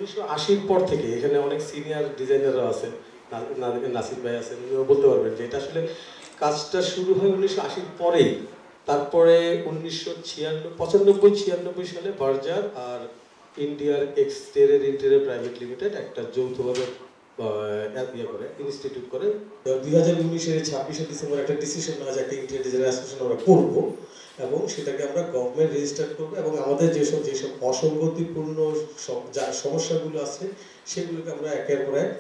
1980-র পর থেকে এখানে অনেক সিনিয়র ডিজাইনাররা আছেন, নাসির ভাই আছেন, উনিও বলতে পারবেন যে এটা আসলে কাজটা শুরু হয় 1980-র পরেই। তারপরে 1995-96 সালে বার্জার আর ইন্ডিয়ার এক্সটেরিয়র ইন্টেরিয়র প্রাইভেট লিমিটেড একটা যৌথভাবে ইনস্টিটিউট করে 2019-এর 26শে ডিসেম্বর একটা ডিসিশন নেওয়া যায় একটা ইন্টেরিয়র ডিজাইন অ্যাসোসিয়েশন আমরা করবো এবং সেটাকে আমরা গভর্নমেন্ট রেজিস্টার করবো এবং আমাদের যেসব অসঙ্গতিপূর্ণ সমস্যাগুলো আছে সেগুলোকে আমরা একের পর এক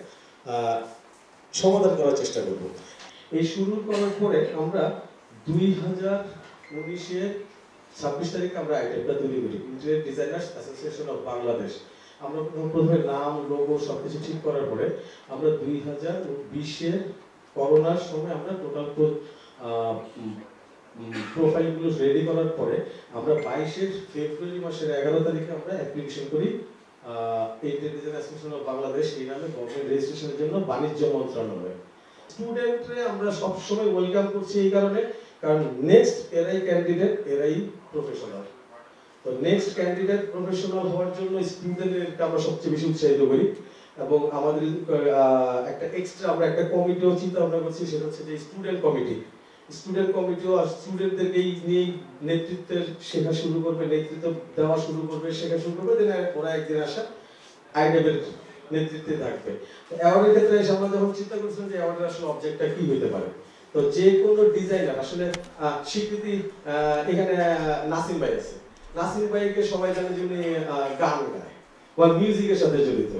সমাধান করার চেষ্টা করব। এই শুরু করার পরে আমরা 2019-এর 26 তারিখে আমরা আইটেমটা তৈরি করি, interior designers association of Bangladesh. আমরা প্রথমে নাম লোগো সবকিছু ঠিক করার পরে আমরা 2020-এর করোনার সময় আমরা টোটাল প্রোফাইলগুলো রেডি করার পরে আমরা 22 ফেব্রুয়ারি মাসের 11 তারিখে আমরা অ্যাপ্লিকেশন করি interior design association of Bangladesh এই নামে গভর্নমেন্ট রেজিস্ট্রেশনের জন্য বাণিজ্য মন্ত্রণালয়ে। স্টুডেন্টরে আমরা সবসময় ওয়েলকাম করছি এই কারণে, কারণ নেক্সট এরাই ক্যান্ডিডেট, এরাই প্রফেশনাল। তো নেক্সট ক্যান্ডিডেট প্রফেশনাল হওয়ার জন্য স্টুডেন্টদেরকে আমরা সবচেয়ে বেশি উৎসাহিত করি এবং আমাদের একটা এক্সট্রা আমরা একটা কমিটিও চিন্তা ভাবনা করছি, সেটা হচ্ছে যে স্টুডেন্ট কমিটিও আর স্টুডেন্টদেরকে নিয়ে নেতৃত্বের শেখা শুরু করবে, নেতৃত্ব দেওয়া শুরু করবে, শেখা শুরু করবে, দেন ওরা একদিন আসা আইডেবের নেতৃত্বে থাকবে। অ্যাওয়ার্ডের ক্ষেত্রে এসে আমরা যখন চিন্তা করছিলাম যে অ্যাওয়ার্ডের আসলে অবজেক্টটা কি হতে পারে, তো যে কোনো ডিজাইনার আসলে স্বীকৃতি এখানে নাসিম ভাই আছে, নাসিম ভাইকে সবাই জানে যে উনি গান গায় বা মিউজিকের সাথে জড়িত,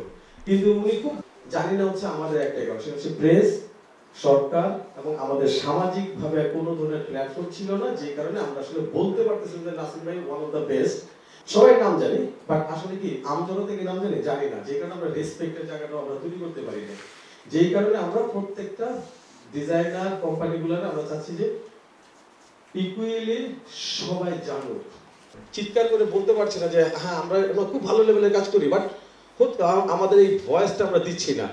কিন্তু উনি খুব জানি না হচ্ছে আমাদের একটাই কারণ, সেটা হচ্ছে প্রেস, সরকার এবং আমাদের সামাজিকভাবে কোনো ধরনের প্ল্যাটফর্ম ছিল না, যে কারণে আমরা আসলে বলতে পারতেছিলাম যে নাসিম ভাই ওয়ান অফ দ্য বেস্ট। সবাই নাম জানি বাট আসলে কি আমজনতা কি নাম জানি না, যে কারণে আমরা রেসপেক্টের জায়গাটা আমরা তৈরি করতে পারি না। যেই কারণে আমরা প্রত্যেকটা ডিজাইনার কোম্পানিগুলোর আমরা চাচ্ছি যে ইকুয়ালি সবাই জানুক। চিৎকার করে বলতে পারছি না যে হ্যাঁ আমরা খুব ভালো লেভেলের কাজ করি, বাট আমাদের এই ভয়েসটা আমরা দিচ্ছি না।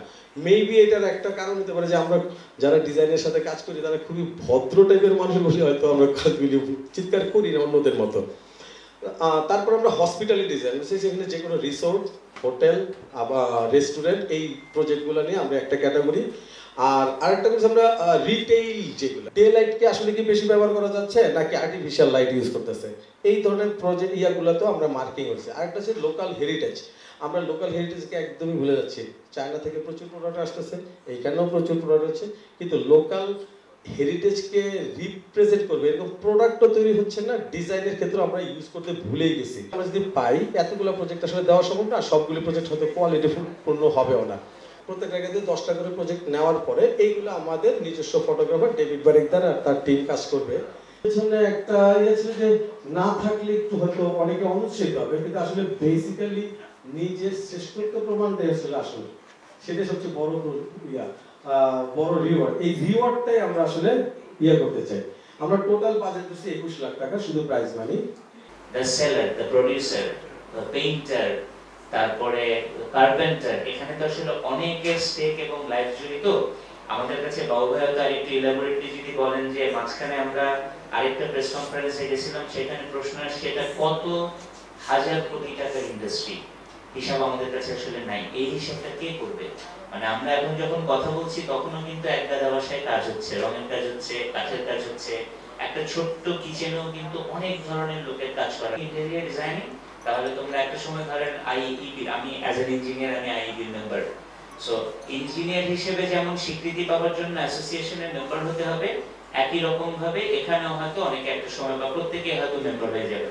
মেবি এটার একটা কারণ হতে পারে যে আমরা যারা ডিজাইনের সাথে কাজ করি তারা খুবই ভদ্র টাইপের মানুষ বসে হয়তো আমরা কাজগুলি চিৎকার করি না অন্যদের মতো। তারপর আমরা হসপিটালিটি ডিজাইন, সেখানে যে কোনো রিসোর্ট, হোটেল, আবার রেস্টুরেন্ট, এই প্রজেক্টগুলো নিয়ে আমরা একটা ক্যাটাগরি। আর আরেকটা করছি আমরা রিটেইল, যেগুলো ডে লাইটকে আসলে কি বেশি ব্যবহার করা যাচ্ছে নাকি আর্টিফিশিয়াল লাইট ইউজ করতেছে, এই ধরনের প্রজেক্ট ইয়াগুলোতেও আমরা মার্কিং হচ্ছে। আরেকটা হচ্ছে লোকাল হেরিটেজ, আমরা লোকাল হেরিটেজকে একদমই ভুলে যাচ্ছি। চায়না থেকে প্রচুর প্রোডাক্ট আসতেছে, এইখানেও প্রচুর প্রোডাক্ট হচ্ছে, কিন্তু লোকাল হেরিটেজকে রিপ্রেজেন্ট করবে এরকম প্রোডাক্টও তৈরি হচ্ছে না। ডিজাইনের ক্ষেত্রে আমরা ইউজ করতে ভুলেই গেছি। আমরা যদি পাই এতগুলো প্রজেক্ট আসলে দেওয়া সম্ভব না, সবগুলো প্রজেক্ট হয়তো কোয়ালিটিপূর্ণ হবেও না। প্রত্যেকটা ক্ষেত্রে 10টা করে প্রজেক্ট নেওয়ার পরে এইগুলো আমাদের নিজস্ব ফটোগ্রাফার ডেভিড বারিকদার আর তার টিম কাজ করবে। পেছনে একটা ইয়ে ছিল যে না থাকলে একটু হয়তো অনেকে অনুৎসাহিত হবে, কিন্তু আসলে বেসিক্যালি নিজের শ্রেষ্ঠত্ব প্রমাণ দেয় আসলে সেটাই সবচেয়ে বড় রিওয়ার্ড। এই রিওয়ার্ডটাই আমরা আসলে করতে চাই। আমরা টোটাল বাজেট দিচ্ছি 21 লাখ টাকা শুধু prize money. The seller, the producer, the painter, তারপরে কার্পেন্টার, এখানে তো আসলে অনেকের স্টেক এবং লাইফ জড়িত। আমাদের কাছে বাবু ভাই তার একটু ইলাবোরেটলি যদি বলেন যে মাঝখানে আমরা আরেকটা প্রেস কনফারেন্সে গেছিলাম, সেখানে প্রশ্ন আসছে এটা কত হাজার কোটি টাকার ইন্ডাস্ট্রি, হিসাব আমাদের কাছে আসলে নাই। এই হিসাবটা কে করবে? মানে আমরা এখন যখন কথা বলছি তখনও কিন্তু এক গাদা বাসায় কাজ হচ্ছে, রঙের কাজ হচ্ছে, কাঠের কাজ হচ্ছে, একটা ছোট্ট কিচেনেও কিন্তু অনেক ধরনের লোকের কাজ করে ইন্টেরিয়র ডিজাইনিং। তাহলে তোমরা একটা সময় ধরেন আইইবি, আমি অ্যাজ এন ইঞ্জিনিয়ার আমি আইইবি মেম্বার, সো ইঞ্জিনিয়ার হিসেবে যেমন স্বীকৃতি পাওয়ার জন্য অ্যাসোসিয়েশনের মেম্বার হতে হবে, একই রকম ভাবে এখানেও হয়তো অনেকে একটা সময় বা প্রত্যেকে হয়তো মেম্বার হয়ে যাবে।